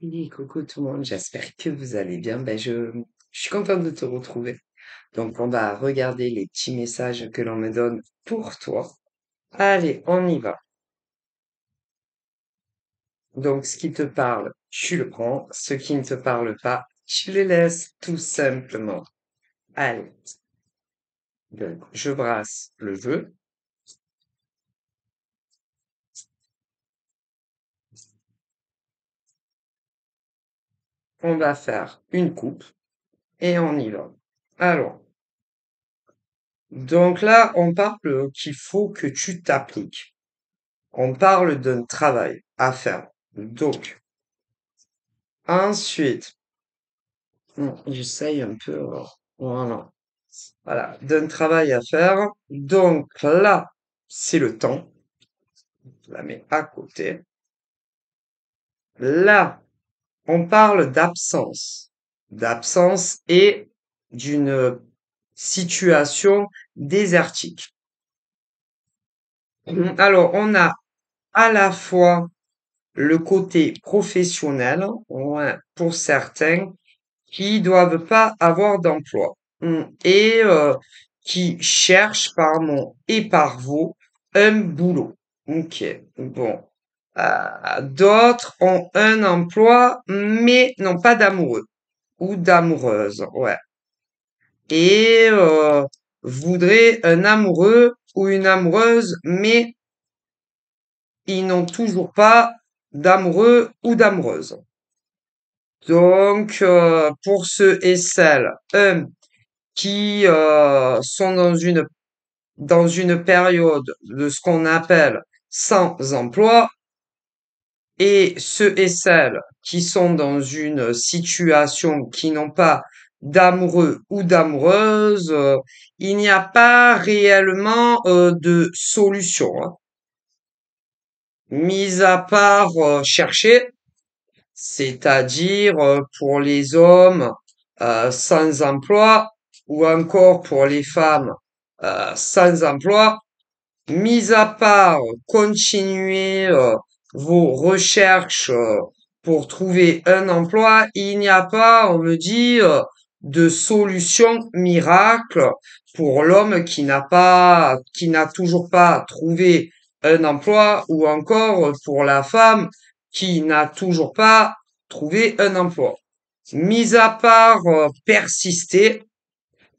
Oui, coucou tout le monde, j'espère que vous allez bien. Je suis contente de te retrouver. Donc, on va regarder les petits messages que l'on me donne pour toi. Allez, on y va. Donc, ce qui te parle, tu le prends. Ce qui ne te parle pas, tu le laisses tout simplement. Allez, donc, je brasse le jeu. On va faire une coupe et on y va. Alors, donc là, on parle qu'il faut que tu t'appliques. On parle d'un travail à faire. Donc, ensuite, j'essaye un peu, voilà. Voilà, d'un travail à faire. Donc là, c'est le temps. Je la mets à côté. Là, on parle d'absence. D'absence et d'une situation désertique. Alors, on a à la fois le côté professionnel, ouais, pour certains, qui doivent pas avoir d'emploi et qui cherchent par mon et par vous un boulot. Ok, bon. D'autres ont un emploi mais n'ont pas d'amoureux ou d'amoureuse, ouais. Et voudraient un amoureux ou une amoureuse mais ils n'ont toujours pas d'amoureux ou d'amoureuse. Donc, pour ceux et celles, qui sont dans une période de ce qu'on appelle sans emploi et ceux et celles qui sont dans une situation qui n'ont pas d'amoureux ou d'amoureuse, il n'y a pas réellement de solution, hein. Mis à part chercher, c'est-à-dire pour les hommes sans emploi ou encore pour les femmes sans emploi, mis à part continuer vos recherches pour trouver un emploi, il n'y a pas, on me dit, de solution miracle pour l'homme qui n'a toujours pas trouvé un emploi ou encore pour la femme qui n'a toujours pas trouvé un emploi. Mis à part persister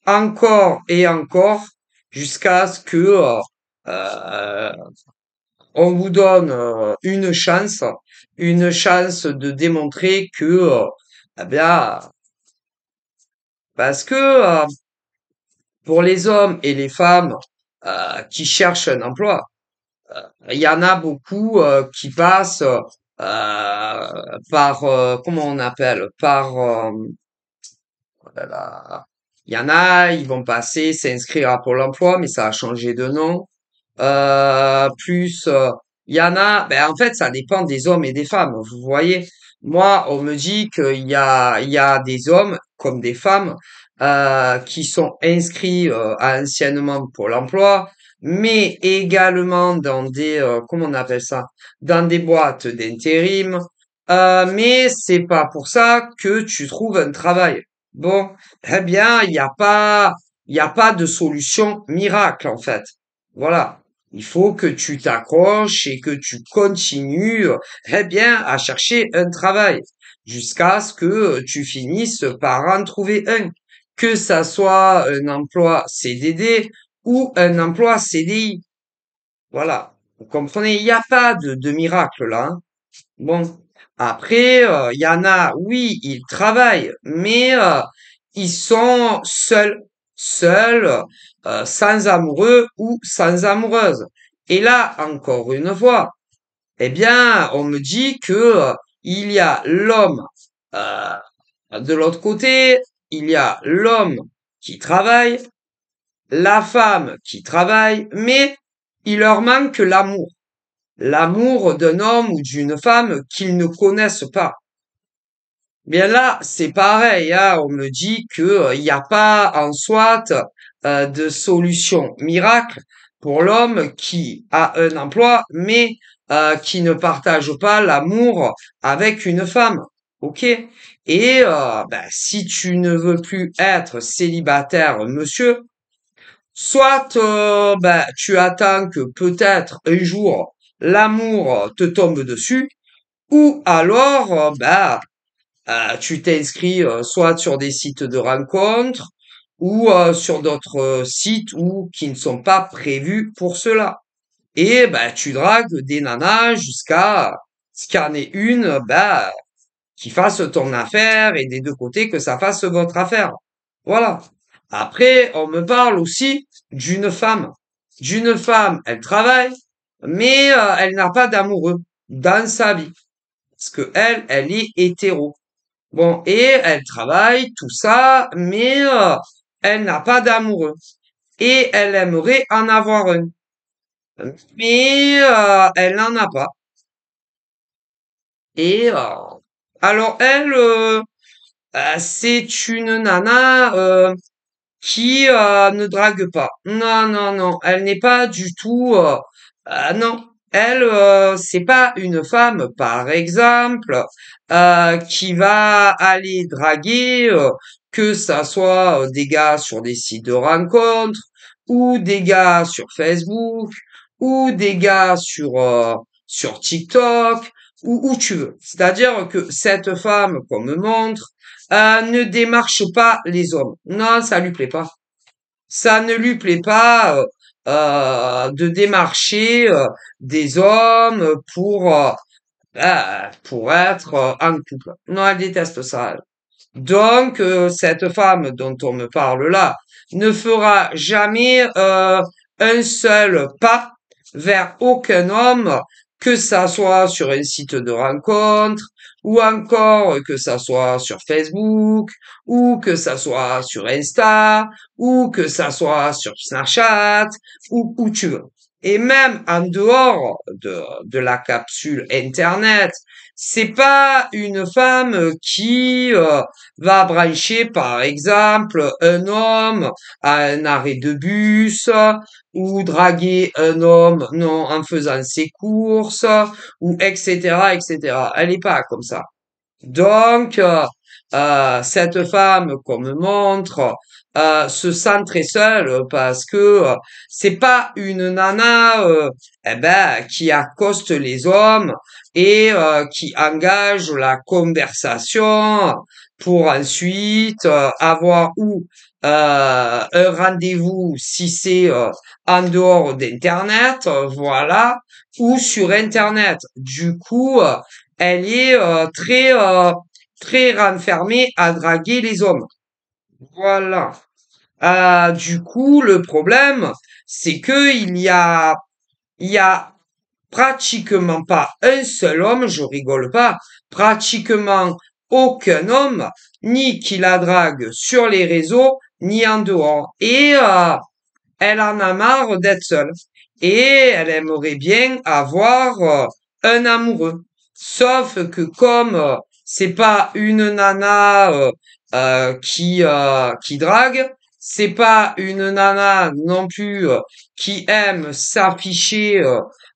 encore et encore jusqu'à ce que euh, on vous donne une chance de démontrer que, eh bien, parce que pour les hommes et les femmes qui cherchent un emploi, il y en a beaucoup qui passent par, comment on appelle, par, oh là là, il y en a, ils vont passer, s'inscrire à Pôle emploi, mais ça a changé de nom. Plus, il y en a, ben en fait, ça dépend des hommes et des femmes. Vous voyez, moi, on me dit il y a des hommes comme des femmes qui sont inscrits à anciennement Pôle emploi, mais également dans des, comment on appelle ça, dans des boîtes d'intérim. Mais c'est pas pour ça que tu trouves un travail. Bon, eh bien, il y a pas de solution miracle en fait. Voilà. Il faut que tu t'accroches et que tu continues, eh bien, à chercher un travail jusqu'à ce que tu finisses par en trouver un. Que ça soit un emploi CDD ou un emploi CDI. Voilà. Vous comprenez? Il n'y a pas de miracle là, hein. Bon. Après, il y en a, oui, ils travaillent, mais ils sont seuls, sans amoureux ou sans amoureuse. Et là, encore une fois, eh bien, on me dit que il y a l'homme euh, de l'autre côté, il y a l'homme qui travaille, la femme qui travaille, mais il leur manque l'amour. L'amour d'un homme ou d'une femme qu'ils ne connaissent pas. Bien là, c'est pareil, hein, on me dit que il n'y a pas en soi de solution miracle pour l'homme qui a un emploi, mais qui ne partage pas l'amour avec une femme. Ok? Et ben, si tu ne veux plus être célibataire, monsieur, soit ben, tu attends que peut-être un jour l'amour te tombe dessus, ou alors ben, tu t'inscris soit sur des sites de rencontres ou sur d'autres sites ou qui ne sont pas prévus pour cela. Et ben, tu dragues des nanas jusqu'à ce qu'il y en ait une ben, qui fasse ton affaire et des deux côtés que ça fasse votre affaire. Voilà. Après, on me parle aussi d'une femme. D'une femme, elle travaille, mais elle n'a pas d'amoureux dans sa vie. Parce que elle est hétéro. Bon, et elle travaille, tout ça, mais elle n'a pas d'amoureux. Et elle aimerait en avoir un. Mais elle n'en a pas. Et alors elle, c'est une nana qui ne drague pas. Non, non, non, elle n'est pas du tout. Non, elle, c'est pas une femme, par exemple, qui va aller draguer, que ça soit des gars sur des sites de rencontres, ou des gars sur Facebook, ou des gars sur TikTok, ou où tu veux. C'est-à-dire que cette femme qu'on me montre ne démarche pas les hommes. Non, ça lui plaît pas. Ça ne lui plaît pas de démarcher des hommes pour être en couple. Non, elle déteste ça. Elle. Donc, cette femme dont on me parle là ne fera jamais un seul pas vers aucun homme, que ça soit sur un site de rencontre, ou encore que ça soit sur Facebook, ou que ça soit sur Insta, ou que ça soit sur Snapchat, ou où tu veux. Et même en dehors de la capsule Internet, c'est pas une femme qui va brancher, par exemple, un homme à un arrêt de bus, ou draguer un homme, non, en faisant ses courses, ou etc., etc. Elle n'est pas comme ça. Donc, cette femme qu'on me montre se sent très seule parce que c'est pas une nana eh ben, qui accoste les hommes et qui engage la conversation pour ensuite avoir ou un rendez-vous si c'est en dehors d'Internet, voilà, ou sur Internet. Du coup, elle est très renfermée à draguer les hommes. Voilà. Du coup, le problème, c'est que il y a pratiquement pas un seul homme, je rigole pas, pratiquement aucun homme, ni qui la drague sur les réseaux, ni en dehors. Et elle en a marre d'être seule. Et elle aimerait bien avoir un amoureux. Sauf que comme c'est pas une nana qui drague, c'est pas une nana non plus qui aime s'afficher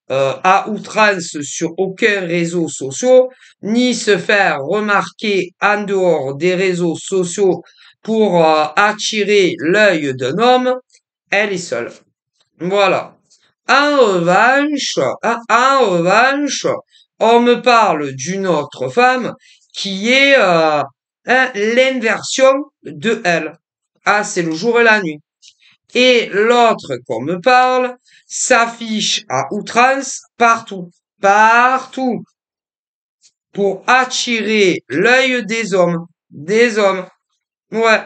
à outrance sur aucun réseau social, ni se faire remarquer en dehors des réseaux sociaux pour attirer l'œil d'un homme, elle est seule. Voilà. En revanche, on me parle d'une autre femme qui est l'inversion de elle. Ah, c'est le jour et la nuit. Et l'autre qu'on me parle s'affiche à outrance partout. Partout. Pour attirer l'œil des hommes. Des hommes. Ouais.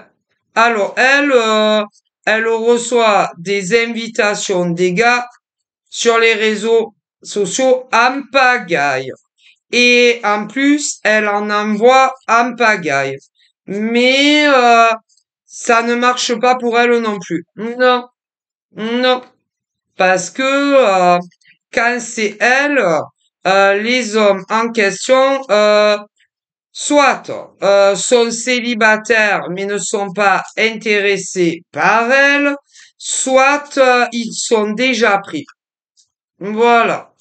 Alors, elle reçoit des invitations des gars sur les réseaux sociaux en pagaille. Et en plus, elle en envoie en pagaille. Mais ça ne marche pas pour elle non plus. Non, non. Parce que quand c'est elle, les hommes en question, soit sont célibataires mais ne sont pas intéressés par elle, soit ils sont déjà pris. Voilà.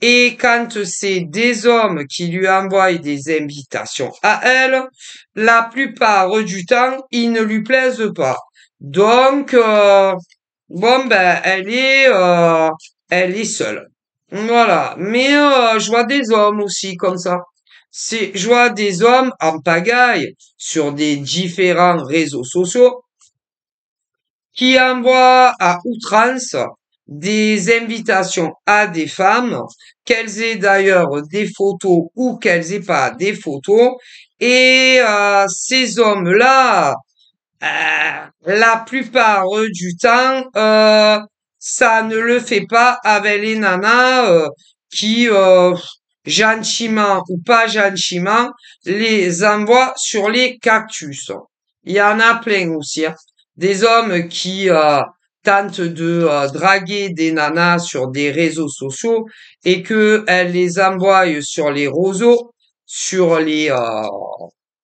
Et quand c'est des hommes qui lui envoient des invitations à elle, la plupart du temps, ils ne lui plaisent pas. Donc, bon, ben, elle est seule. Voilà. Mais je vois des hommes aussi comme ça. Je vois des hommes en pagaille sur des différents réseaux sociaux qui envoie à outrance des invitations à des femmes, qu'elles aient d'ailleurs des photos ou qu'elles aient pas des photos. Et ces hommes-là, la plupart du temps, ça ne le fait pas avec les nanas qui, gentiment ou pas gentiment, les envoient sur les cactus. Il y en a plein aussi, hein. Des hommes qui tentent de draguer des nanas sur des réseaux sociaux et que elles les envoient sur les roseaux, sur les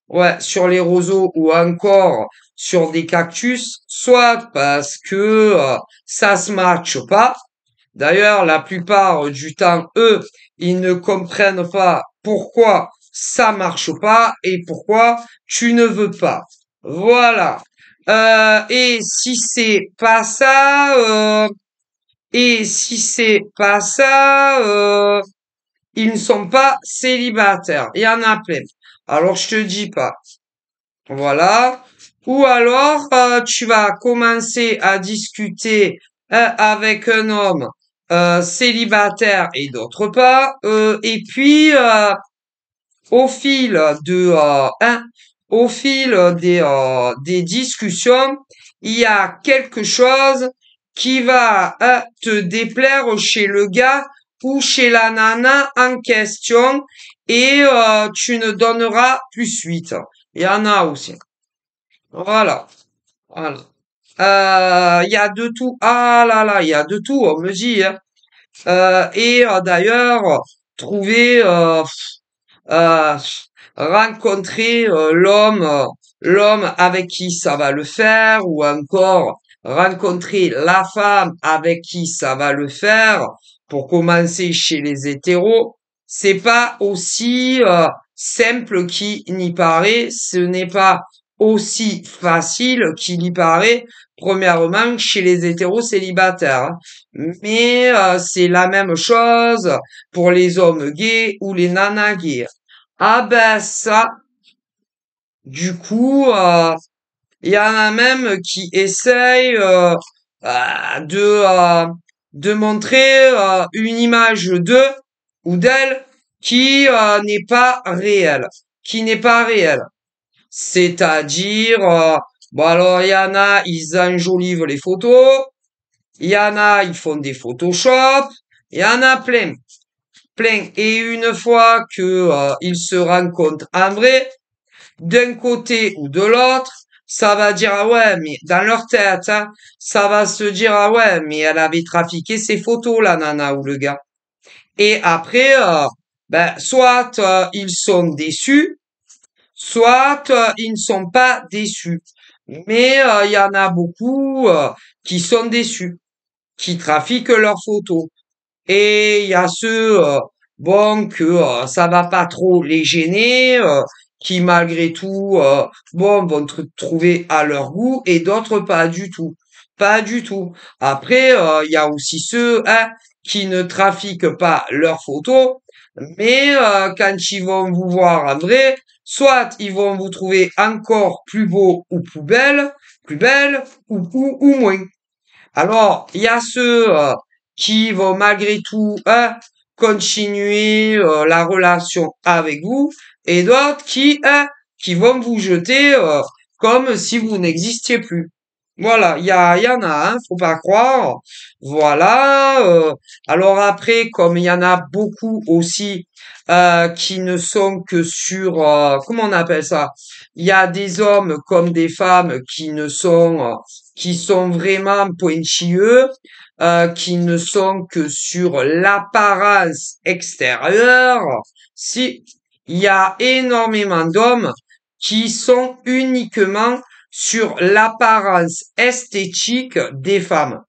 ouais, sur les roseaux ou encore sur des cactus, soit parce que ça se matche pas. D'ailleurs, la plupart du temps, eux, ils ne comprennent pas pourquoi ça marche pas et pourquoi tu ne veux pas. Voilà. Et si c'est pas ça, ils ne sont pas célibataires. Il y en a plein. Alors je te dis pas. Voilà. Ou alors, tu vas commencer à discuter avec un homme célibataire et d'autre pas. Et puis, au fil de, au fil des discussions, il y a quelque chose qui va te déplaire chez le gars ou chez la nana en question et tu ne donneras plus suite. Il y en a aussi. Voilà. Voilà. Il y a de tout. Ah là là, il y a de tout, on me dit, hein. Et d'ailleurs, trouver, euh, rencontrer l'homme avec qui ça va le faire, ou encore rencontrer la femme avec qui ça va le faire, pour commencer chez les hétéros, c'est pas aussi simple qu'il n'y paraît, ce n'est pas aussi facile qu'il y paraît, premièrement, chez les hétéros célibataires, hein. Mais c'est la même chose pour les hommes gays ou les nanas gays. Ah ben ça, du coup, il y en a même qui essayent de montrer une image d'eux ou d'elle qui n'est pas réelle, qui n'est pas réelle. C'est-à-dire, bon alors il y en a, ils enjolivent les photos, il y en a, ils font des Photoshop, il y en a plein, plein. Et une fois que ils se rencontrent en vrai, d'un côté ou de l'autre, ça va dire ah ouais, mais dans leur tête, hein, ça va se dire ah ouais, mais elle avait trafiqué ses photos la nana ou le gars. Et après, ben soit ils sont déçus, soit ils ne sont pas déçus. Mais il y en a beaucoup qui sont déçus, qui trafiquent leurs photos. Et il y a ceux, bon, que ça va pas trop les gêner, qui malgré tout, bon, vont trouver à leur goût, et d'autres pas du tout. Pas du tout. Après, il y a aussi ceux, hein, qui ne trafiquent pas leurs photos, mais quand ils vont vous voir en vrai, soit ils vont vous trouver encore plus beau ou plus belle ou moins. Alors, il y a ceux qui vont malgré tout continuer la relation avec vous et d'autres qui vont vous jeter comme si vous n'existiez plus. Voilà, il y en a, hein, faut pas croire. Voilà. Alors après, comme il y en a beaucoup aussi qui ne sont que sur, comment on appelle ça? Il y a des hommes comme des femmes qui sont vraiment pointilleux, qui ne sont que sur l'apparence extérieure. Si, il y a énormément d'hommes qui sont uniquement sur l'apparence esthétique des femmes,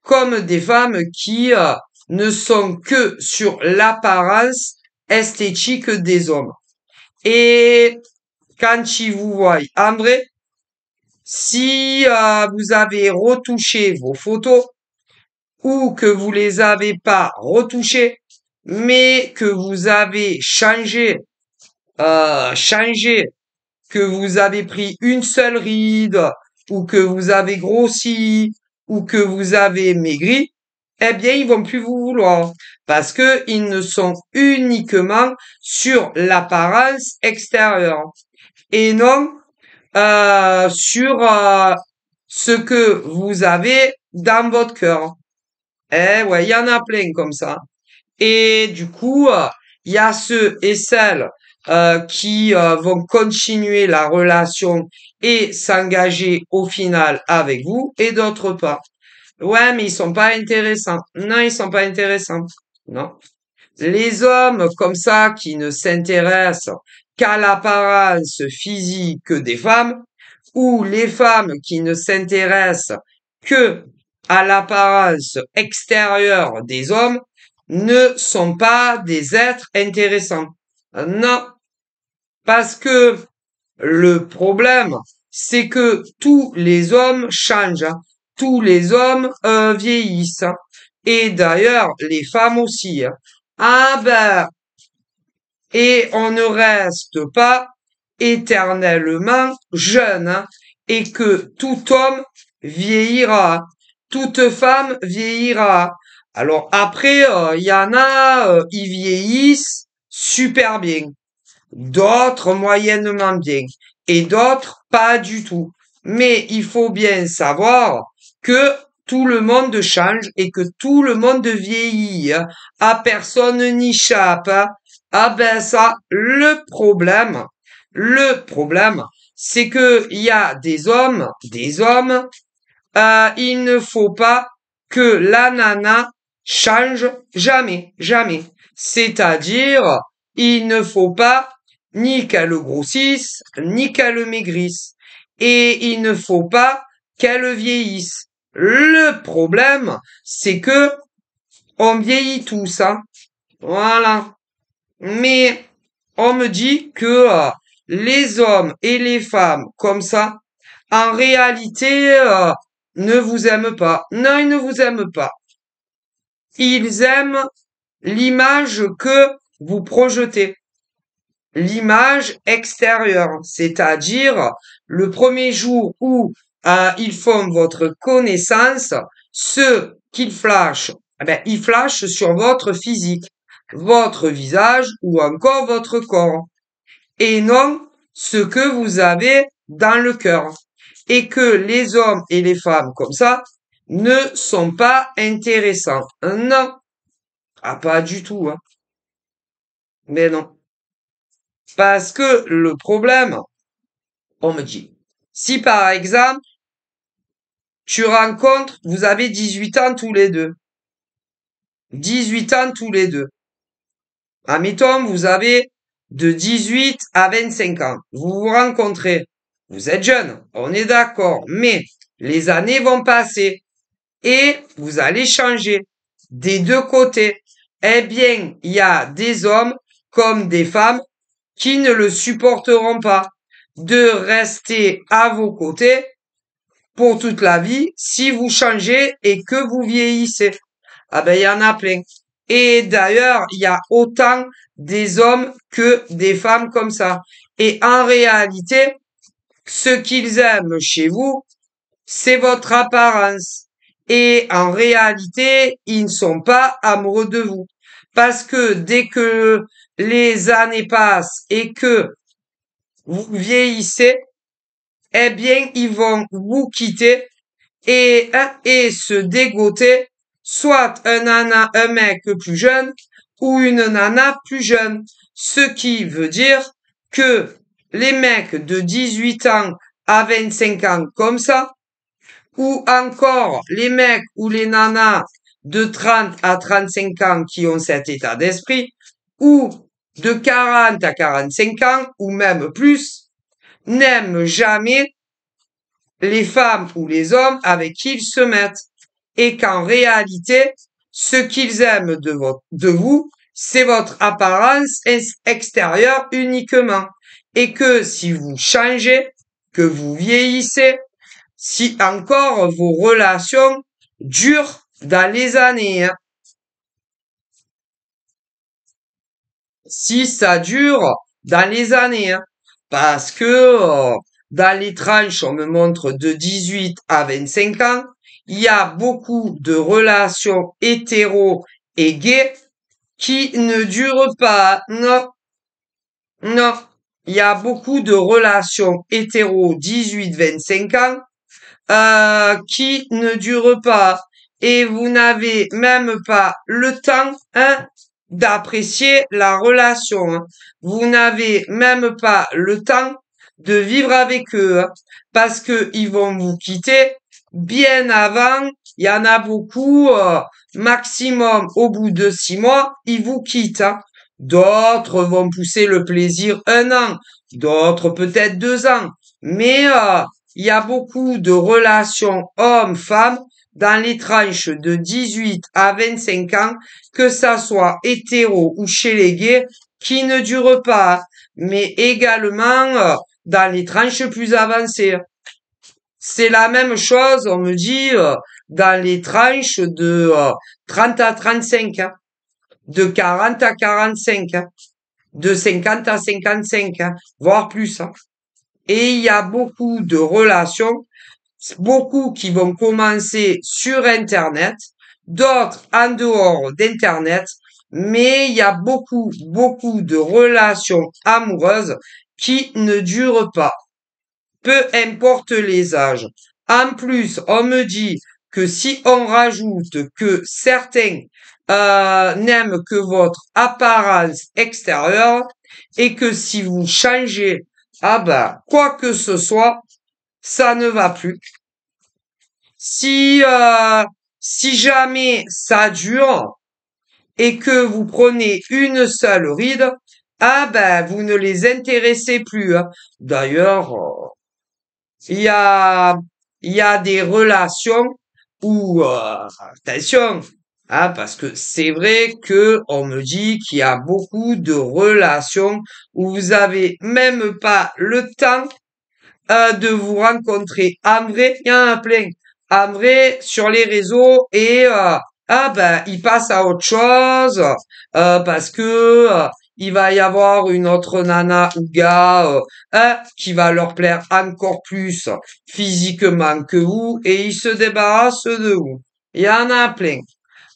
comme des femmes qui ne sont que sur l'apparence esthétique des hommes. Et quand ils vous voient en vrai, si vous avez retouché vos photos ou que vous les avez pas retouchées, mais que vous avez changé, que vous avez pris une seule ride, ou que vous avez grossi, ou que vous avez maigri, eh bien, ils vont plus vous vouloir. Parce que ils ne sont uniquement sur l'apparence extérieure. Et non, sur ce que vous avez dans votre cœur. Eh ouais, il y en a plein comme ça. Et du coup, il y a ceux et celles qui vont continuer la relation et s'engager au final avec vous, et d'autres pas. Ouais, mais ils sont pas intéressants. Non, ils sont pas intéressants. Non. Les hommes comme ça qui ne s'intéressent qu'à l'apparence physique des femmes, ou les femmes qui ne s'intéressent que à l'apparence extérieure des hommes, ne sont pas des êtres intéressants. Non, parce que le problème, c'est que tous les hommes changent, hein. Tous les hommes vieillissent, hein. Et d'ailleurs, les femmes aussi, hein. Ah ben, et on ne reste pas éternellement jeune, hein, et que tout homme vieillira, toute femme vieillira. Alors après, il y en a, ils vieillissent super bien, d'autres moyennement bien, et d'autres pas du tout. Mais il faut bien savoir que tout le monde change et que tout le monde vieillit, hein. À personne n'échappe, hein. Ah ben ça, le problème, c'est que il y a des hommes, il ne faut pas que la nana change jamais, jamais. C'est-à-dire, il ne faut pas ni qu'elle grossisse, ni qu'elle maigrisse. Et il ne faut pas qu'elle vieillisse. Le problème, c'est que on vieillit tous, hein. Voilà. Mais on me dit que les hommes et les femmes comme ça, en réalité, ne vous aiment pas. Non, ils ne vous aiment pas. Ils aiment l'image que vous projetez, l'image extérieure, c'est-à-dire le premier jour où ils font votre connaissance, ce qu'ils flashent, eh ben, ils flashent sur votre physique, votre visage ou encore votre corps, et non ce que vous avez dans le cœur. Et que les hommes et les femmes comme ça ne sont pas intéressants. Non. Ah, pas du tout, hein. Mais non. Parce que le problème, on me dit, si par exemple, tu rencontres, vous avez 18 ans tous les deux. 18 ans tous les deux. Admettons, vous avez de 18 à 25 ans. Vous vous rencontrez. Vous êtes jeune, on est d'accord, mais les années vont passer et vous allez changer des deux côtés. Eh bien, il y a des hommes comme des femmes qui ne le supporteront pas de rester à vos côtés pour toute la vie si vous changez et que vous vieillissez. Ah ben, il y en a plein. Et d'ailleurs, il y a autant des hommes que des femmes comme ça. Et en réalité, ce qu'ils aiment chez vous, c'est votre apparence. Et en réalité, ils ne sont pas amoureux de vous. Parce que dès que les années passent et que vous vieillissez, eh bien, ils vont vous quitter et se dégoter, soit un mec plus jeune ou une nana plus jeune. Ce qui veut dire que les mecs de 18 ans à 25 ans comme ça, ou encore les mecs ou les nanas de 30 à 35 ans qui ont cet état d'esprit, ou de 40 à 45 ans, ou même plus, n'aiment jamais les femmes ou les hommes avec qui ils se mettent. Et qu'en réalité, Ce qu'ils aiment de vous, c'est votre apparence extérieure uniquement. Et que si vous changez, que vous vieillissez, si encore vos relations durent dans les années, hein. Si ça dure dans les années, hein. Parce que dans les tranches, on me montre de 18 à 25 ans, il y a beaucoup de relations hétéro et gays qui ne durent pas. Non, non. Il y a beaucoup de relations hétéro 18-25 ans qui ne durent pas. Et vous n'avez même pas le temps, hein, d'apprécier la relation, hein. Vous n'avez même pas le temps de vivre avec eux, hein, parce que ils vont vous quitter bien avant. Il y en a beaucoup, maximum au bout de 6 mois, ils vous quittent, hein. D'autres vont pousser le plaisir 1 an, d'autres peut-être 2 ans. Mais il y a beaucoup de relations hommes-femmes dans les tranches de 18 à 25 ans, que ça soit hétéro ou chez les gays, qui ne durent pas, mais également dans les tranches plus avancées. C'est la même chose, on me dit, dans les tranches de 30 à 35, hein, de 40 à 45, hein, de 50 à 55, hein, voire plus, hein. Et il y a beaucoup de relations, beaucoup qui vont commencer sur Internet, d'autres en dehors d'Internet, mais il y a beaucoup, beaucoup de relations amoureuses qui ne durent pas, peu importe les âges. En plus, on me dit que si on rajoute que certains n'aiment que votre apparence extérieure et que si vous changez, ah ben, quoi que ce soit, ça ne va plus. Si, si jamais ça dure et que vous prenez une seule ride, ah ben, vous ne les intéressez plus, hein. D'ailleurs, il y a, il y a des relations où, attention, hein, parce que c'est vrai que on me dit qu'il y a beaucoup de relations où vous avez même pas le temps de vous rencontrer. En vrai, il y en a plein. En vrai, sur les réseaux et ah ben, ils passent à autre chose parce que il va y avoir une autre nana ou gars hein, qui va leur plaire encore plus physiquement que vous et ils se débarrassent de vous. Il y en a plein.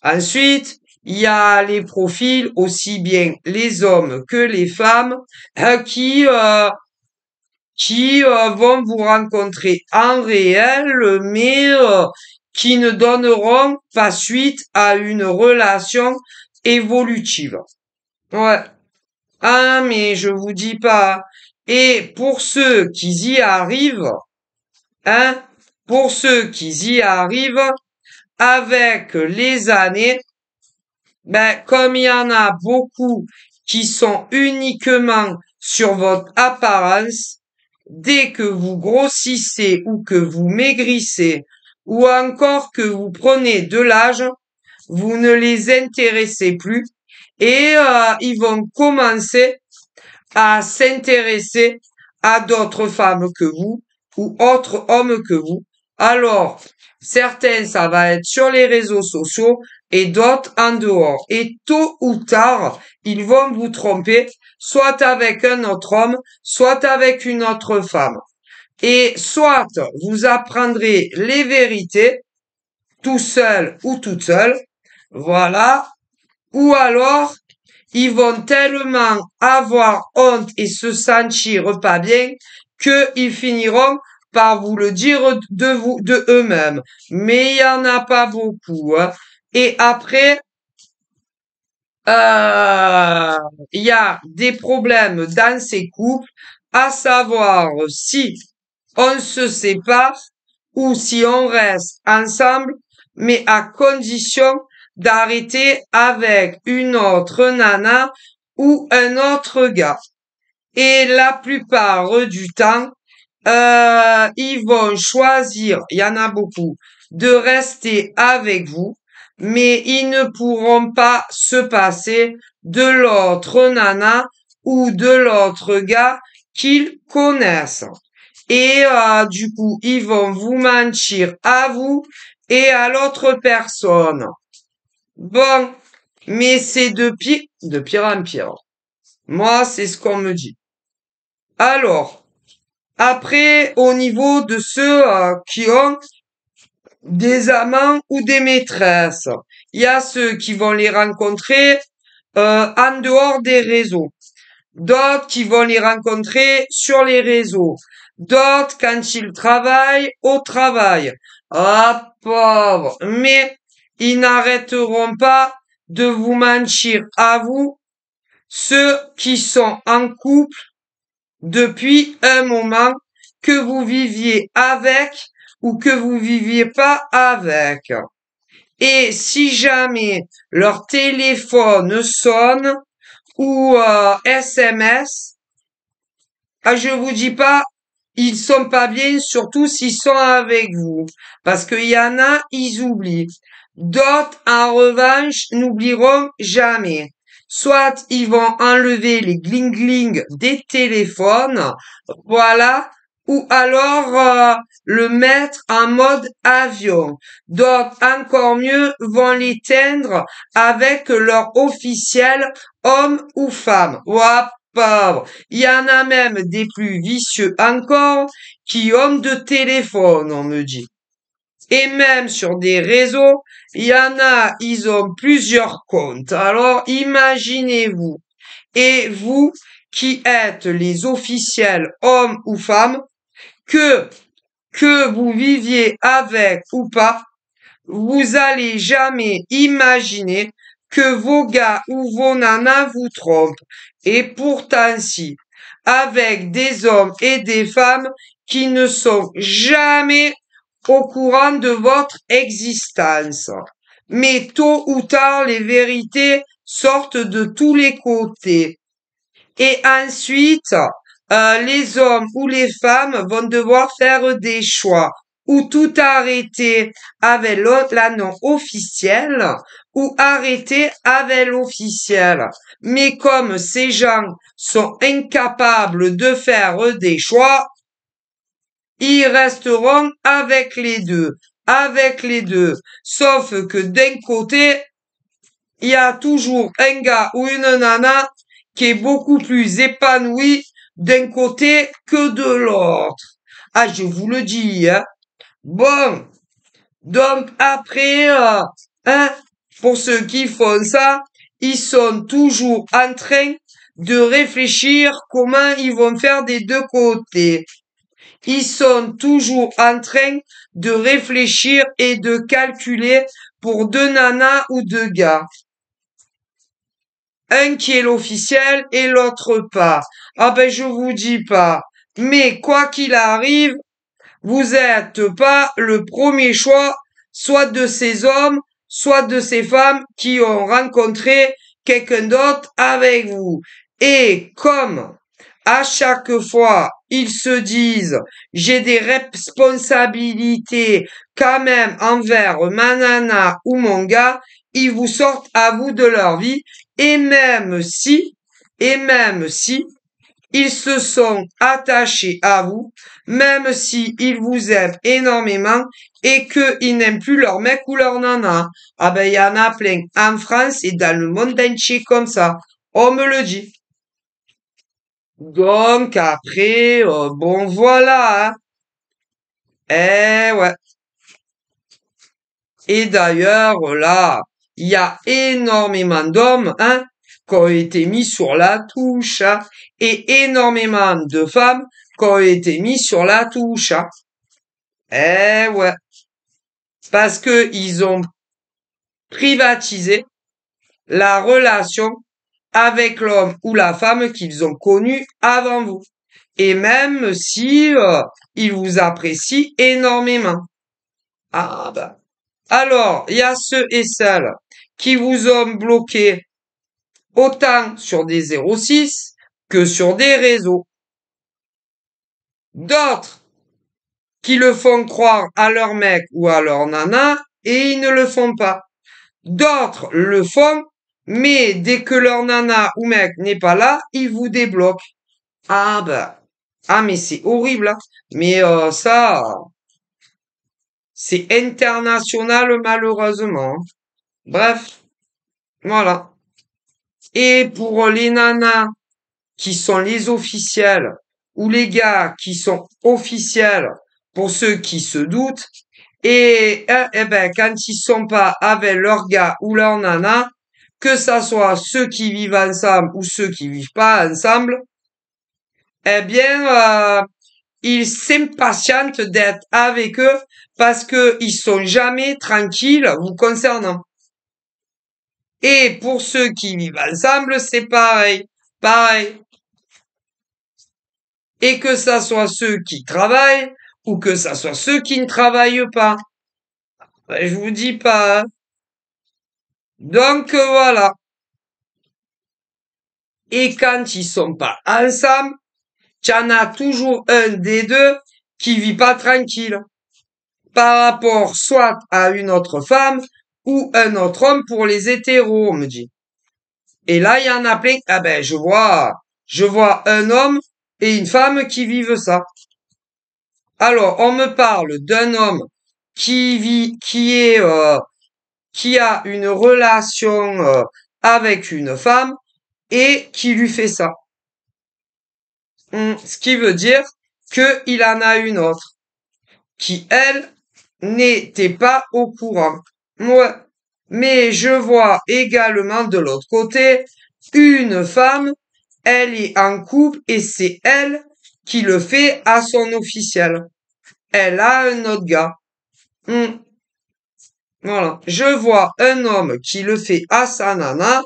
Ensuite, il y a les profils, aussi bien les hommes que les femmes, qui vont vous rencontrer en réel, mais qui ne donneront pas suite à une relation évolutive. Ouais. Ah, mais je vous dis pas. Et pour ceux qui y arrivent, hein, pour ceux qui y arrivent, avec les années, ben, comme il y en a beaucoup qui sont uniquement sur votre apparence, dès que vous grossissez ou que vous maigrissez ou encore que vous prenez de l'âge, vous ne les intéressez plus et ils vont commencer à s'intéresser à d'autres femmes que vous ou autres hommes que vous. Alors, certains, ça va être sur les réseaux sociaux et d'autres en dehors. Et tôt ou tard, ils vont vous tromper, soit avec un autre homme, soit avec une autre femme. Et soit vous apprendrez les vérités, tout seul ou toute seule, voilà, ou alors ils vont tellement avoir honte et se sentir pas bien qu'ils finiront par vous le dire de eux-mêmes. Mais il y en a pas beaucoup, hein. Et après, il y a des problèmes dans ces couples, à savoir si on se sépare ou si on reste ensemble, mais à condition d'arrêter avec une autre nana ou un autre gars. Et la plupart du temps, ils vont choisir, il y en a beaucoup, de rester avec vous mais ils ne pourront pas se passer de l'autre nana ou de l'autre gars qu'ils connaissent. Et du coup, ils vont vous mentir à vous et à l'autre personne. Bon, mais c'est de pire en pire. Moi, c'est ce qu'on me dit. Alors, après, au niveau de ceux qui ont des amants ou des maîtresses, il y a ceux qui vont les rencontrer en dehors des réseaux. D'autres qui vont les rencontrer sur les réseaux. D'autres quand ils travaillent au travail. Ah, pauvre. Mais ils n'arrêteront pas de vous mentir à vous, ceux qui sont en couple depuis un moment, que vous viviez avec ou que vous viviez pas avec. Et si jamais leur téléphone sonne ou SMS, je vous dis pas, ils sont pas bien, surtout s'ils sont avec vous. Parce qu'il y en a, ils oublient. D'autres, en revanche, n'oublieront jamais. Soit ils vont enlever les gling-gling des téléphones, voilà, ou alors le mettre en mode avion. D'autres, encore mieux, vont l'éteindre avec leur officiel homme ou femme. Ouah, pauvre. Il y en a même des plus vicieux encore qui ont de téléphone, on me dit. Et même sur des réseaux, il y en a, ils ont plusieurs comptes. Alors, imaginez-vous. Et vous, qui êtes les officiels hommes ou femmes, que vous viviez avec ou pas, vous allez jamais imaginer que vos gars ou vos nanas vous trompent. Et pourtant si, avec des hommes et des femmes qui ne sont jamais au courant de votre existence. Mais tôt ou tard, les vérités sortent de tous les côtés. Et ensuite, les hommes ou les femmes vont devoir faire des choix ou tout arrêter avec la non officielle ou arrêter avec l'officielle. Mais comme ces gens sont incapables de faire des choix, ils resteront avec les deux. Avec les deux. Sauf que d'un côté, il y a toujours un gars ou une nana qui est beaucoup plus épanoui d'un côté que de l'autre. Ah, je vous le dis, hein. Bon. Donc après, hein, pour ceux qui font ça, ils sont toujours en train de réfléchir comment ils vont faire des deux côtés. Ils sont toujours en train de réfléchir et de calculer pour deux nanas ou deux gars. Un qui est l'officiel et l'autre pas. Ah ben je vous dis pas. Mais quoi qu'il arrive, vous êtes pas le premier choix, soit de ces hommes, soit de ces femmes qui ont rencontré quelqu'un d'autre avec vous. Et comme à chaque fois, ils se disent, j'ai des responsabilités quand même envers ma nana ou mon gars, ils vous sortent à vous de leur vie, et même si, ils se sont attachés à vous, même si ils vous aiment énormément et qu'ils n'aiment plus leur mec ou leur nana. Ah ben, il y en a plein en France et dans le monde entier comme ça. On me le dit. Donc après, bon voilà, hein. Eh ouais. Et d'ailleurs, là, il y a énormément d'hommes, hein, qui ont été mis sur la touche, hein, et énormément de femmes qui ont été mis sur la touche, hein. Eh ouais. Parce que ils ont privatisé la relation avec l'homme ou la femme qu'ils ont connu avant vous. Et même si ils vous apprécient énormément. Ah bah. Alors, il y a ceux et celles qui vous ont bloqué autant sur des 06 que sur des réseaux. D'autres qui le font croire à leur mec ou à leur nana et ils ne le font pas. D'autres le font, mais dès que leur nana ou mec n'est pas là, ils vous débloquent. Ah bah, ah mais c'est horrible, hein. Mais ça, c'est international malheureusement. Bref, voilà. Et pour les nanas qui sont les officiels ou les gars qui sont officiels pour ceux qui se doutent, et ben quand ils sont pas avec leur gars ou leur nana, que ça soit ceux qui vivent ensemble ou ceux qui vivent pas ensemble, eh bien ils s'impatientent d'être avec eux parce que ils sont jamais tranquilles vous concernant. Et pour ceux qui vivent ensemble, c'est pareil. Pareil. Et que ça soit ceux qui travaillent ou que ça soit ceux qui ne travaillent pas. Ben, je vous dis pas, hein. Donc voilà. Et quand ils sont pas ensemble, tu en as toujours un des deux qui vit pas tranquille par rapport soit à une autre femme ou un autre homme pour les hétéros, on me dit. Et là, il y en a plein. Ah ben, je vois un homme et une femme qui vivent ça. Alors, on me parle d'un homme qui a une relation avec une femme et qui lui fait ça. Ce qui veut dire qu'il en a une autre qui, elle, n'était pas au courant. Ouais. Mais je vois également de l'autre côté une femme, elle est en couple et c'est elle qui le fait à son officiel. Elle a un autre gars. Voilà. Je vois un homme qui le fait à sa nana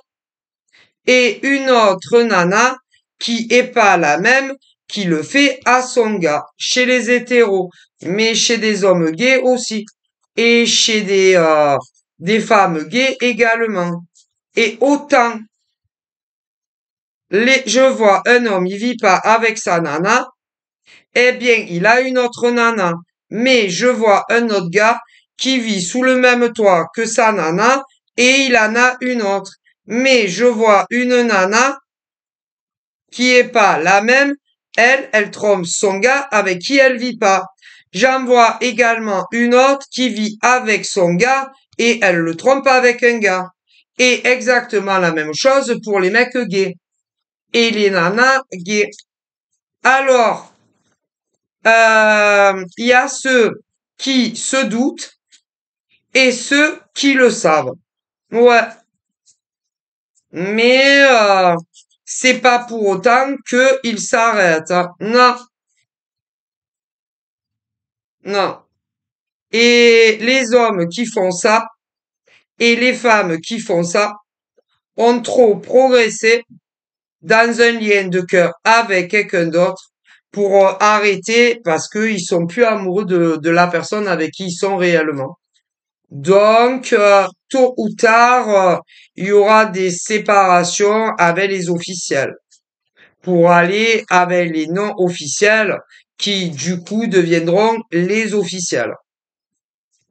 et une autre nana qui est pas la même qui le fait à son gars. Chez les hétéros, mais chez des hommes gays aussi. Et chez des femmes gays également. Et autant je vois un homme, il vit pas avec sa nana, eh bien, il a une autre nana. Mais je vois un autre gars qui vit sous le même toit que sa nana et il en a une autre. Mais je vois une nana qui est pas la même. Elle trompe son gars avec qui elle vit pas. J'en vois également une autre qui vit avec son gars et elle le trompe avec un gars. Et exactement la même chose pour les mecs gays et les nanas gays. Alors, il y a ceux qui se doutent et ceux qui le savent. Ouais, mais c'est pas pour autant qu'ils s'arrêtent, hein. Non, non. Et les hommes qui font ça et les femmes qui font ça ont trop progressé dans un lien de cœur avec quelqu'un d'autre pour arrêter parce qu'ils sont plus amoureux de la personne avec qui ils sont réellement. Donc, tôt ou tard, il y aura des séparations avec les officiels pour aller avec les non officiels qui, du coup, deviendront les officiels.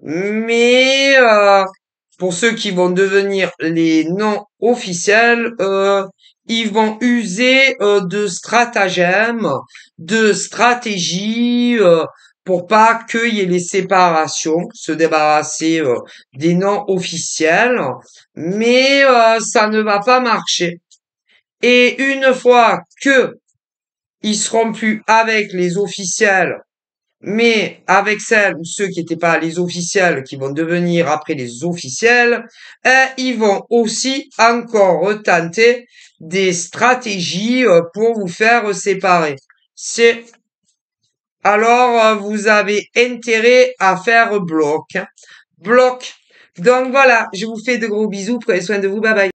Mais pour ceux qui vont devenir les non officiels, ils vont user de stratagèmes, de stratégies pour pas qu'il y ait les séparations, se débarrasser des non officiels. Mais ça ne va pas marcher. Et une fois que ils seront plus avec les officiels mais avec celles ou ceux qui n'étaient pas les officiels, qui vont devenir après les officiels, ils vont aussi encore retenter des stratégies pour vous faire séparer. C'est alors vous avez intérêt à faire bloc, hein. Bloc. Donc voilà, je vous fais de gros bisous, prenez soin de vous, bye bye.